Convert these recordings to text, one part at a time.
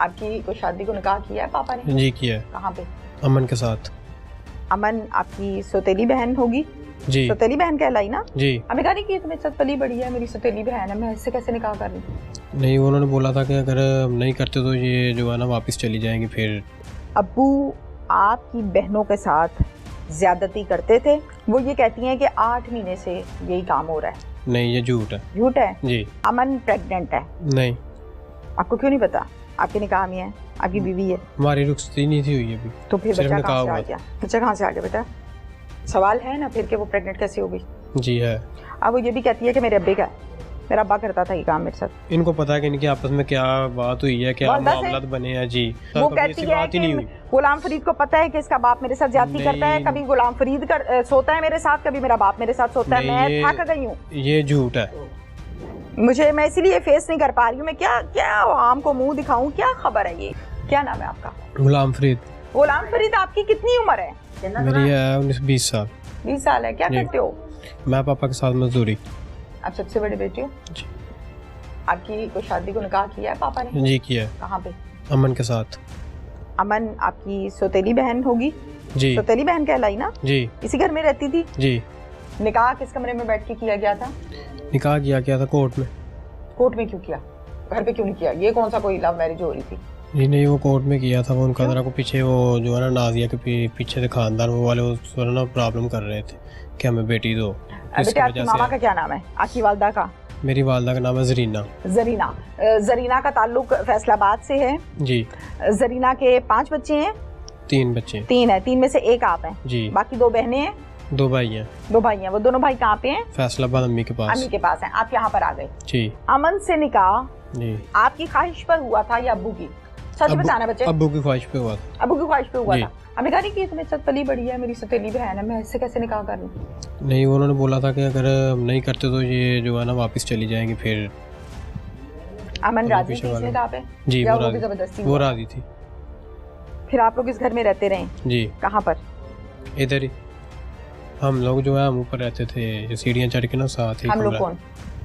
आपकी को शादी को निकाह किया है पापा ने? जी किया है। कहाँ पे? अमन के साथ। अमन आपकी सौतेली बहन होगी? जी सौतेली बहन कहलाई ना? जी। हमें कहा नहीं कि तुम्हें साथ पली बड़ी है, मेरी सौतेली बहन है, मैं इससे कैसे निकाह कर लूँ? नहीं, उन्होंने बोला था कि अगर नहीं करते तो ये जो है ना वापस चली जाएंगी। फिर अब्बू आपकी बहनों के साथ ज्यादती करते थे। वो ये कहती हैं कि 8 महीने से यही काम हो रहा है। नहीं, ये झूठ है। झूठ है? जी। अमन प्रेग्नेंट है? नहीं। आपको क्यों नहीं पता? आपके निकाह में है, आपकी बीवी है। हमारी रुखसती नहीं थी हुई अभी। तो फिर सिर्फ बच्चा निकाह कहाँ से हुआ आ गया? बच्चा कहाँ से आ गया बेटा? सवाल है ना फिर कि वो प्रेग्नेंट कैसे हो गई? जी है। अब वो ये भी कहती है कि मेरे अब्बे का, मेरा अब्बा करता था ये काम मेरे साथ। इनको पता है कि इनकी आपस में क्या बात हुई है, क्या मामला बने हैं। जी। वो कहती है कि गुलाम फरीद को पता है कि इसका बाप मेरे साथ ज्यादती करता है, कभी गुलाम फरीद सोता है मेरे साथ, कभी मेरा बाप मेरे साथ सोता है। मैं थक गई हूँ। ये झूठ है। मैं इसीलिए फेस नहीं कर पा रही हूँ। मैं क्या आम को मुंह दिखाऊं? क्या खबर है ये? क्या नाम है आपका? गुलाम फरीद। गुलाम फरीद, आपकी कितनी उम्र है? मेरी है 19-20 साल। 20 साल है। क्या करते हो? मैं पापा के साथ मजदूरी। आप सबसे बड़े बेटे हो? जी। आपकी को शादी को निकाह किया है पापा ने? जी किया है। कहाँ पे? अमन के साथ। अमन आपकी सौतेली बहन होगी? जी। सौतेली बहन कहलाई ना? जी। इसी घर में रहती थी? जी। निकाह किस कमरे में बैठ के किया गया था? निकाह किया गया था कोर्ट में। कोर्ट में क्यों किया? घर पे क्यों नहीं किया? ये कौन सा कोई लव मैरिज हो रही थी? जी नहीं, वो कोर्ट में किया था। वो उनका जरा को पीछे वो जो है ना नाजिया के पीछे से खानदान वो वाले वो ना प्रॉब्लम कर रहे थे कि हमें बेटी दो। बेटे आपकी मामा का क्या नाम है? आपकी वालदा का? मेरी वालदा का नाम है जरीना। जरीना। जरीना का ताल्लुक फैसलाबाद से है? जी। जरीना के 5 बच्चे हैं? 3 बच्चे। 3 है। 3 में से एक आप हैं? जी। बाकी 2 बहनें हैं? 2 भाई हैं। 2 भाई हैं। वो दोनों भाई कहाँ पे हैं? फैसलाबाद अम्मी के पास। अम्मी के पास हैं। आप यहाँ पर आ गए? जी। अमन से निकाह जी आपकी ख्वाहिश पर हुआ था या अब्बू की? सच बताना बच्चे। अब्बू की ख्वाहिश पे हुआ था। अब्बू की ख्वाहिश पे हुआ था। हमें कहा नहीं कि तुम्हें साथ पली बड़ी है, मेरी सौतेली बहन है, मैं इससे कैसे निकाह कर लूँ? नहीं, उन्होंने बोला था कि अगर नहीं करते तो ये जो है ना वापस चली जाएंगी। फिर अमन राजी थी इस निकाह पे? जी। वो जबरदस्ती? वो राजी थी। फिर आप लोग इस घर में रहते रहे? जी। कहाँ पर? इधर ही। हम लोग जो है हम ऊपर रहते थे, सीढ़ियाँ चढ़ के ना साथ ही। हम लोग कौन?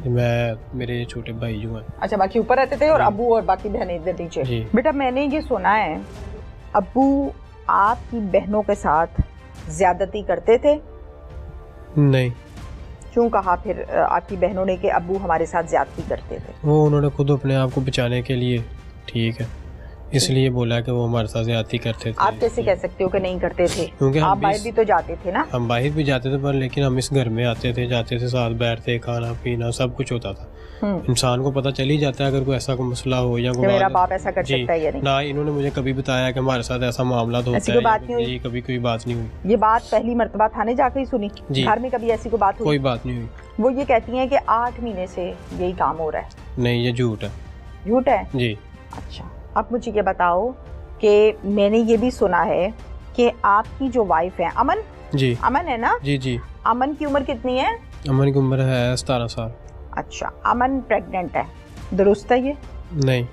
मैं, मेरे छोटे भाई जो हैं। अच्छा, बाकी ऊपर रहते थे और अब्बू और बाकी बहनें इधर नीचे? बेटा मैंने ये सुना है अब्बू आपकी बहनों के साथ ज्यादती करते थे? नहीं। क्यों कहा फिर आपकी बहनों ने कि अब्बू हमारे साथ ज्यादती करते थे? वो उन्होंने खुद अपने आप को बचाने के लिए, ठीक है, इसलिए बोला कि वो हमारे साथ ज्यादती करते थे। आप कैसे कह सकते हो कि नहीं करते थे? क्योंकि आप बाहर भी तो जाते थे ना? हम बाहर भी जाते थे, पर लेकिन हम इस घर में आते थे, जाते थे, साथ बैठते, खाना पीना सब कुछ होता था। इंसान को पता चल ही जाता है अगर कोई ऐसा कोई मसला हो या कोई मेरा बाप ऐसा कर सकता है या नहीं। ना इन्होंने मुझे कभी बताया कि हमारे साथ ऐसा मामला होता है। ये कभी कोई बात नहीं हुई। ये बात पहली मर्तबा थाने जाकर ही सुनी? घर में कभी ऐसी कोई बात हुई? कोई बात नहीं हुई। वो ये कहती हैं कि 8 महीने से यही काम हो रहा है। नहीं, ये झूठ है। झूठ है? जी। अच्छा, अब मुझे ये बताओ कि मैंने ये भी सुना है कि आपकी जो वाइफ है अमन? जी। अमन है ना? जी जी। अमन की उम्र कितनी है? अमन की उम्र है 17 साल। अच्छा, अमन प्रेग्नेंट है, दुरुस्त है ये? नहीं।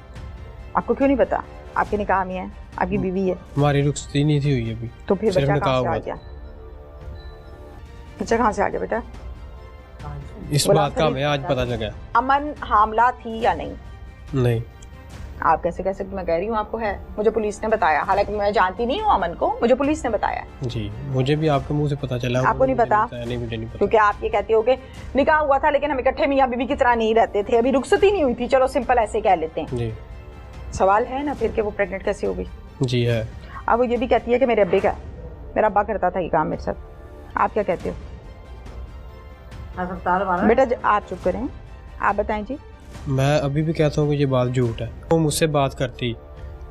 आपको क्यों नहीं पता? आपके निकाह में है, आपकी बीवी है। हमारी रुखसती नहीं थी हुई अभी। तो फिर बच्चा कहाँ से आ गया? बच्चा कहाँ से आ गया बेटा? इस बात का हमें आज पता लगा। अमन हामला थी या नहीं? नहीं। आप कैसे कह सकते? मैं कह रही हूँ आपको है, मुझे पुलिस ने बताया, हालांकि मैं जानती नहीं हूँ अमन को, मुझे पुलिस ने बताया। जी, मुझे भी आपके मुंह से पता चला। आपको नहीं पता? नहीं, मुझे नहीं पता। क्योंकि आप ये कहते हो कि निकाह हुआ था लेकिन हम इकट्ठे मियां बीवी की तरह नहीं रहते थे, अभी रुखसती नहीं हुई थी, चलो सिंपल ऐसे कह लेते हैं। जी। सवाल है ना फिर कि वो प्रेग्नेंट कैसे हो गई? जी है। अब वो ये भी कहती है कि मेरे अब्बे का, मेरा अब्बा करता था ये काम मेरे साथ। आप क्या कहते हो? बेटा आप चुप करें, आप बताएं जी। मैं अभी भी कहता हूँ कि ये बात झूठ है। वो मुझसे बात करती,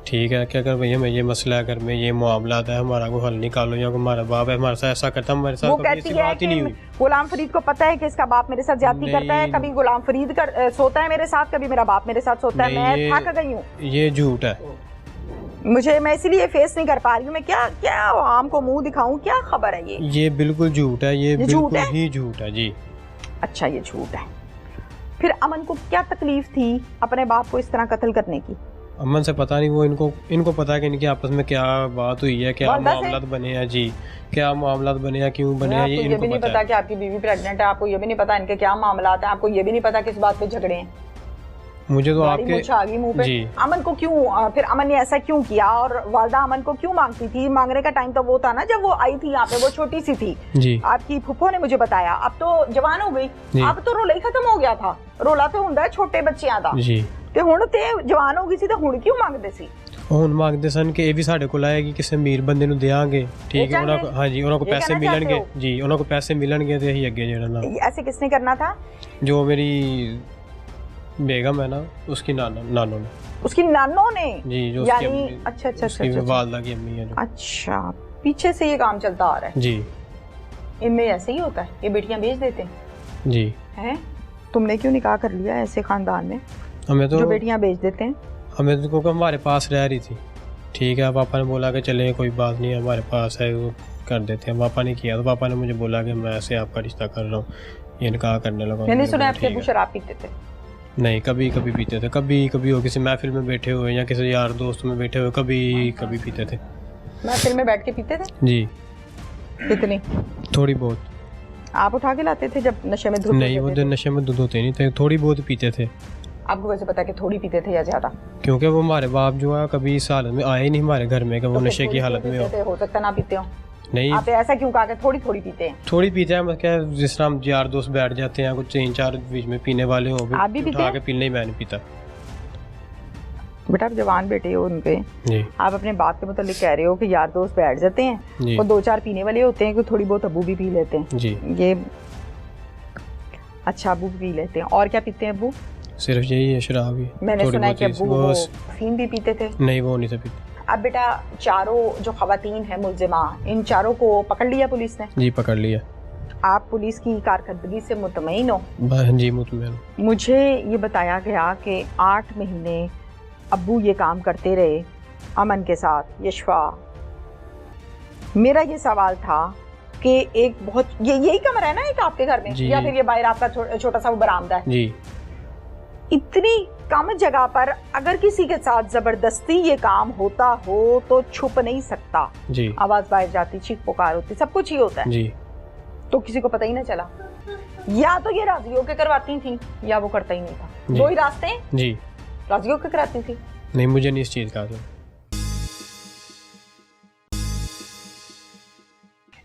ठीक है, कि अगर भैया मैं ये मसला है, अगर मैं ये मामला है, हमारा को हल निकालो, या हमारा बाप है हमारे साथ ऐसा करता, हमारे साथ कभी ऐसी बात ही नहीं हुई। गुलाम फरीद को पता है कि इसका बाप मेरे साथ ज्यादती करता है, कभी गुलाम फरीद सोता है मेरे साथ, कभी मेरा बाप मेरे साथ सोता है। मैं थक गई हूँ। ये झूठ है। मैं इसीलिए फेस नहीं कर पा रही हूँ। मैं क्या आम को मुंह दिखाऊं? क्या खबर है ये बिल्कुल झूठ है। ये बिल्कुल ही झूठ है। जी। अच्छा, ये झूठ है। फिर अमन को क्या तकलीफ थी अपने बाप को इस तरह कत्ल करने की? अमन से पता नहीं, वो इनको पता है कि इनकी आपस में क्या बात हुई है, क्या मामलात बने हैं। जी, क्या मामलात बने हैं, क्यों बने हैं, ये भी नहीं पता कि आपकी बीवी प्रेग्नेंट है, आपको ये भी नहीं पता इनके क्या मामलात हैं, आपको ये भी नहीं पता किस बात पे झगड़े हैं। मुझे तो गाड़ी आपके मुझे आ गई मुंह पे। जी अमन को क्यों, फिर अमन ने ऐसा क्यों किया? और वालदा अमन को क्यों मांगती थी? मांगने का टाइम तो वो था ना जब वो आई थी यहाँ पे, वो छोटी सी थी। जी आपकी फुफ्फो ने मुझे बताया, अब तो जवान हो गई, अब तो रोला ही खत्म हो गया था। रोला तो हुंदा है छोटे बच्चियां दा जी, ते हुण ते जवान हो गई सी, ते हुण क्यों मांगदे सी? ਹੁਣ ਮੰਗਦੇ ਸਨ ਕਿ ਇਹ ਵੀ ਸਾਡੇ ਕੋਲ ਆਏਗੀ, ਕਿਸੇ ਅਮੀਰ ਬੰਦੇ ਨੂੰ ਦੇਾਂਗੇ, ਠੀਕ ਹੈ, ਉਹਨਾਂ ਕੋ ਹਾਂਜੀ ਉਹਨਾਂ ਕੋ ਪੈਸੇ ਮਿਲਣਗੇ ਜੀ, ਉਹਨਾਂ ਕੋ ਪੈਸੇ ਮਿਲਣਗੇ ਤੇ ਅਸੀਂ ਅੱਗੇ ਜਿਹੜਾ ਨਾ। ऐसे किसने करना था? जो मेरी बेगम है ना, उसकी नानो ने। उसकी नानो ने? जी, जो यानी अच्छा वालदा की अम्मी है जो। अच्छा, पीछे से ये काम चलता आ रहा है जी। इनमें ऐसे ही होता है, ये बेटियां भेज देते हैं जी। हैं? तुमने क्यों निकाह कर लिया ऐसे खानदान में हमें तो जो बेटियां भेज देते हैं? हमें तो क्योंकि हमारे पास रह रही थी, ठीक है, पापा ने बोला कि चले कोई बात नहीं है, हमारे पास है, वो कर देते हैं। पापा ने किया तो पापा ने मुझे बोला कि मैं ऐसे आपका रिश्ता कर रहा हूँ, ये निकाह करने लगा। मैंने सुना आपके अब्बू शराब पीते थे? नहीं, कभी कभी पीते थे, कभी कभी हो किसी महफिल में बैठे हुए या किसी यार दोस्त में बैठे हुए, कभी कभी पीते थे। महफिल में बैठ के पीते थे? जी। कितनी? थोड़ी बहुत। आप उठा के लाते थे जब नशे में धुत? नहीं, वो दिन नशे में धुत होते नहीं थे, थोड़ी बहुत पीते थे। आपको कैसे पता कि थोड़ी पीते थे या ज्यादा? क्योंकि वो हमारे बाप जो है कभी इस हालत में आए नहीं हमारे घर में कि वो तो नशे की हालत में हो सकता ना पीते हो। नहीं, आप ऐसा क्यों कहा कि थोड़ी थोड़ी पीते हैं? थोड़ी पीते हैं, मतलब क्या, जिस तरह हम यार दोस्त बैठ जाते हैं, कुछ 3-4 बीच में पीने वाले हो, आप भी पीते हैं? के पीने ही मैं नहीं पीता। बेटा आप जवान बेटे हो उनके, जी। आप अपने बाप के मुतालिक कह रहे हो कि यार दोस्त बैठ जाते हैं और 2-4 पीने वाले होते हैं कि थोड़ी बहुत अबू भी पी लेते हैं। जी। ये अच्छा, अबू भी पी लेते हैं। और क्या पीते हैं अबू? सिर्फ यही है, शराब ही। मैंने सुना है कि अबू वो अफीम भी पीते थे। नहीं, वो नहीं थे पीते। अब बेटा चारों जो खवातीन हैं मुलजिमा, इन चारों को पकड़ लिया पुलिस ने? जी, पकड़ लिया। आप पुलिस की कारकर्दगी से मुतमईन हो? जी, मुतमईन। मुझे ये बताया गया कि 8 महीने अब्बू ये काम करते रहे अमन के साथ, यशफा। मेरा ये सवाल था कि एक बहुत यही कमरा है ना एक आपके घर में, या फिर ये बाहर आपका छोटा सा वो बरामदा है? जी। इतनी कम जगह पर अगर किसी के साथ जबरदस्ती ये काम होता हो तो छुप नहीं सकता जी। आवाज बाहर जाती, चीख पुकार होती, सब कुछ ही होता है जी। तो किसी को पता ही ना चला, या तो ये राजी होकर करवाती थी या वो करता ही नहीं था। दो ही रास्ते हैं जी। राजी होकर कराती थी? नहीं, मुझे नहीं इस चीज का।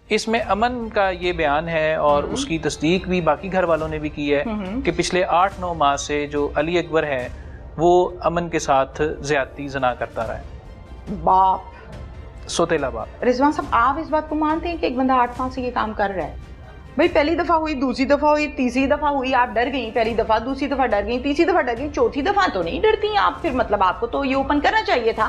इसमें अमन का ये बयान है और उसकी तस्दीक भी बाकी घर वालों ने भी की है कि पिछले 8-9 माह से जो अली अकबर है वो अमन के साथ ज्यादती जना करता रहा है। बाप, सोतेला बाप। रिजवान साहब, आप इस बात को मानते हैं कि एक बंदा 8 माह से ये काम कर रहा है? भाई पहली दफा हुई, दूसरी दफा हुई, तीसरी दफा हुई, आप डर गई। पहली दफा, दूसरी दफा डर गई, तीसरी दफा डर गई, चौथी दफा तो नहीं डरती आप? फिर मतलब आपको तो ये ओपन करना चाहिए था।